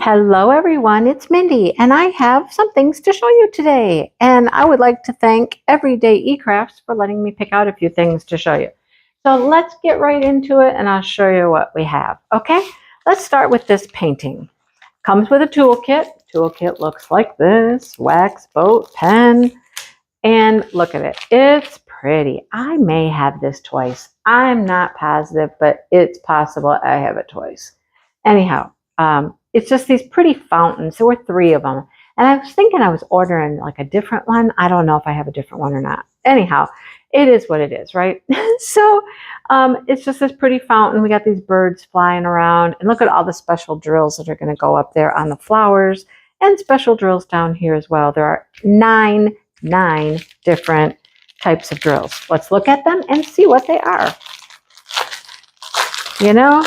Hello everyone, it's Mindy and I have some things to show you today. And I would like to thank Everydayecrafts for letting me pick out a few things to show you. So let's get right into it and I'll show you what we have. Okay, let's start with this painting. Comes with a toolkit. Toolkit looks like this, wax, boat, pen, and look at it. It's pretty. I may have this twice. I'm not positive, but it's possible I have it twice. Anyhow, it's just these pretty fountains. There were 3 of them. And I was thinking I was ordering like a different one. I don't know if I have a different one or not. Anyhow, it is what it is, right? So it's just this pretty fountain. We got these birds flying around. And look at all the special drills that are going to go up there on the flowers. And special drills down here as well. There are 9 different types of drills. Let's look at them and see what they are. You know,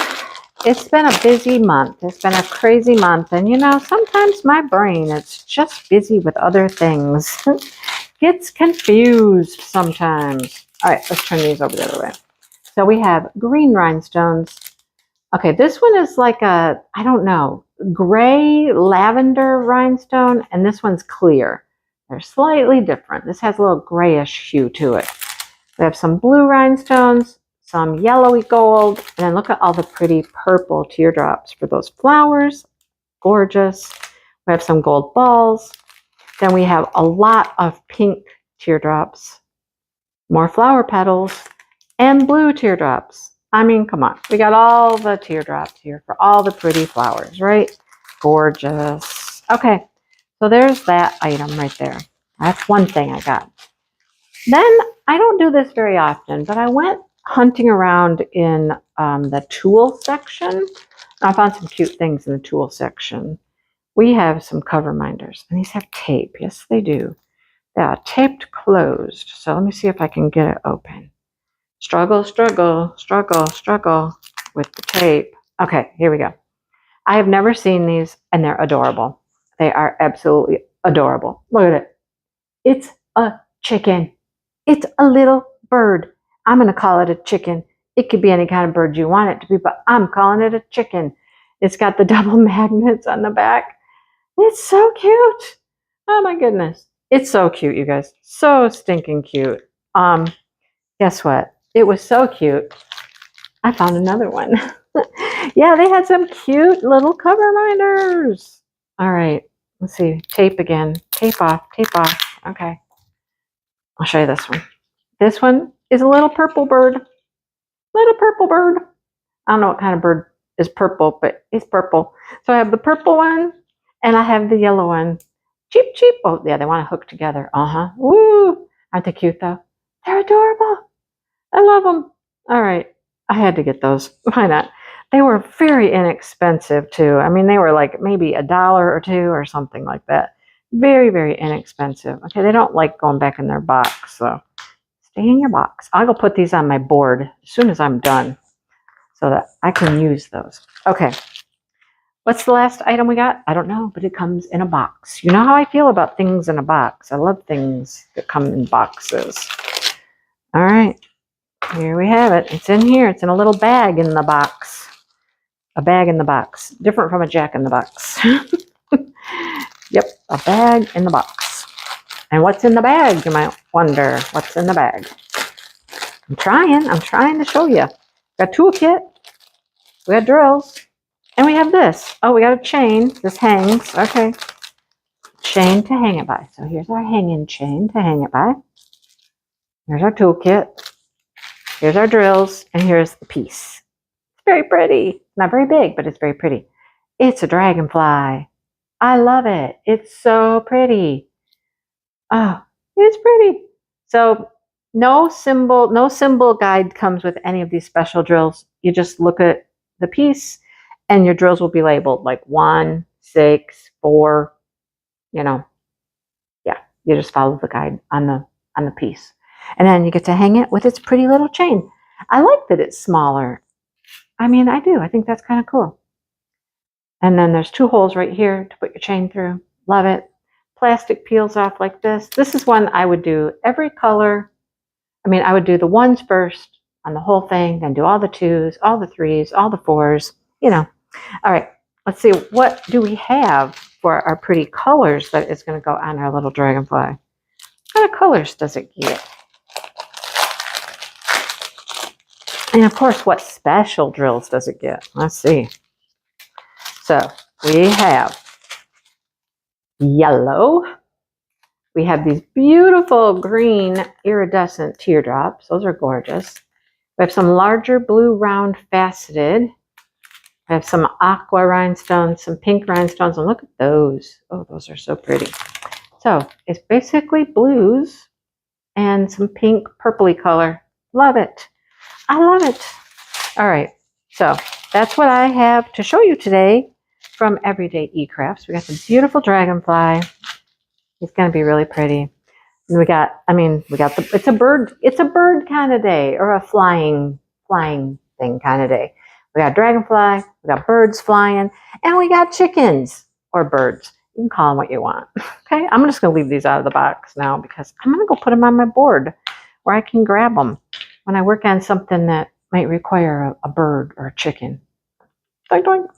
it's been a busy month. It's been a crazy month. And, you know, sometimes my brain, it's just busy with other things. Gets confused sometimes. All right, let's turn these over the other way. So we have green rhinestones. Okay, this one is like a, I don't know, gray lavender rhinestone. And this one's clear. They're slightly different. This has a little grayish hue to it. We have some blue rhinestones, some yellowy gold, and then look at all the pretty purple teardrops for those flowers. Gorgeous. We have some gold balls. Then we have a lot of pink teardrops, more flower petals, and blue teardrops. I mean, come on. We got all the teardrops here for all the pretty flowers, right? Gorgeous. Okay, so there's that item right there. That's one thing I got. Then, I don't do this very often, but I went hunting around in the tool section. I found some cute things in the tool section. We have some cover minders, and these have tape. Yes, they do. They are taped closed. So let me see if I can get it open. Struggle, struggle, struggle, struggle with the tape. Okay, here we go. I have never seen these, and they're adorable. They are absolutely adorable. Look at it. It's a chicken. It's a little bird. I'm going to call it a chicken. It could be any kind of bird you want it to be, but I'm calling it a chicken. It's got the double magnets on the back. It's so cute. Oh my goodness. It's so cute, you guys. So stinking cute. Guess what? It was so cute. I found another one. Yeah, they had some cute little cover minders. All right. Let's see. Tape again. Tape off. Tape off. Okay. I'll show you this one. This one is a little purple bird. Little purple bird. I don't know what kind of bird is purple, but it's purple. So I have the purple one, and I have the yellow one. Cheep, cheep. Oh, yeah, they want to hook together. Woo. Aren't they cute, though? They're adorable. I love them. All right. I had to get those. Why not? They were very inexpensive, too. I mean, they were like maybe $1 or $2 or something like that. Very, very inexpensive. Okay, they don't like going back in their box, so stay in your box. I'll go put these on my board as soon as I'm done so that I can use those. Okay, what's the last item we got? I don't know, but it comes in a box. You know how I feel about things in a box. I love things that come in boxes. All right, here we have it. It's in here. It's in a little bag in the box. A bag in the box. Different from a jack in the box. Yep, a bag in the box. And what's in the bag, you might wonder. What's in the bag? I'm trying to show you. We got a toolkit, we got drills, and we have this. Oh, we got a chain. This hangs. Okay. Chain to hang it by. So here's our hanging chain to hang it by. Here's our toolkit. Here's our drills, and here's the piece. It's very pretty. Not very big, but it's very pretty. It's a dragonfly. I love it. It's so pretty. Oh, it's pretty. So no symbol guide comes with any of these special drills. You just look at the piece and your drills will be labeled like 1, 6, 4, you know. Yeah, you just follow the guide on the piece. And then you get to hang it with its pretty little chain. I like that it's smaller. I mean, I do. I think that's kind of cool. And then there's 2 holes right here to put your chain through. Love it. Plastic peels off like this. This is one I would do every color. I mean, I would do the 1s first on the whole thing, then do all the 2s, all the 3s, all the 4s, you know. All right. let's see, what do we have for our pretty colors that is going to go on our little dragonfly? What kind of colors does it get? And of course, what special drills does it get? Let's see. So we have yellow. We have these beautiful green iridescent teardrops. Those are gorgeous. We have some larger blue round faceted. I have some aqua rhinestones, some pink rhinestones, and look at those. Oh, those are so pretty. So it's basically blues and some pink purpley color. Love it. I love it. All right, so that's what I have to show you today from Everydayecrafts. We got the beautiful dragonfly. He's going to be really pretty. And we got the, it's a bird kind of day, or a flying thing kind of day. We got dragonfly, we got birds flying, and we got chickens or birds. You can call them what you want. Okay, I'm just going to leave these out of the box now because I'm going to go put them on my board where I can grab them when I work on something that might require a bird or a chicken. Doink, doink.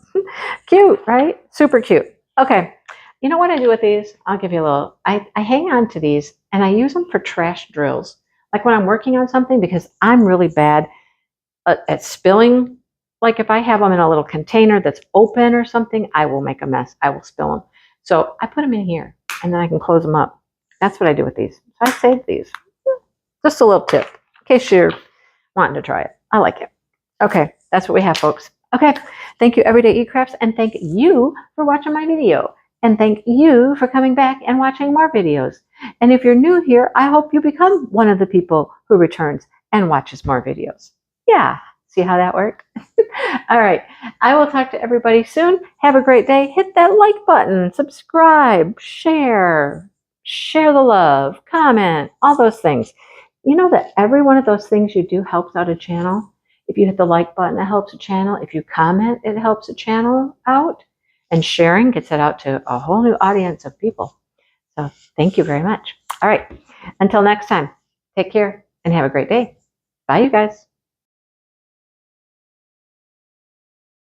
Cute, right? Super cute. Okay. You know what I do with these? I'll give you a little, I hang on to these and I use them for trash drills. Like when I'm working on something, because I'm really bad at spilling. Like if I have them in a little container that's open or something, I will make a mess. I will spill them. So I put them in here and then I can close them up. That's what I do with these. So I save these. Just a little tip in case you're wanting to try it. I like it. Okay, that's what we have, folks. Okay, thank you, Everydayecrafts, and thank you for watching my video. And thank you for coming back and watching more videos. And if you're new here, I hope you become one of the people who returns and watches more videos. Yeah, see how that worked? All right, I will talk to everybody soon. Have a great day. Hit that like button, subscribe, share the love, comment, all those things. You know that every one of those things you do helps out a channel. If you hit the like button, it helps a channel. If you comment, it helps a channel out. And sharing gets it out to a whole new audience of people. So thank you very much. All right. Until next time, take care and have a great day. Bye, you guys.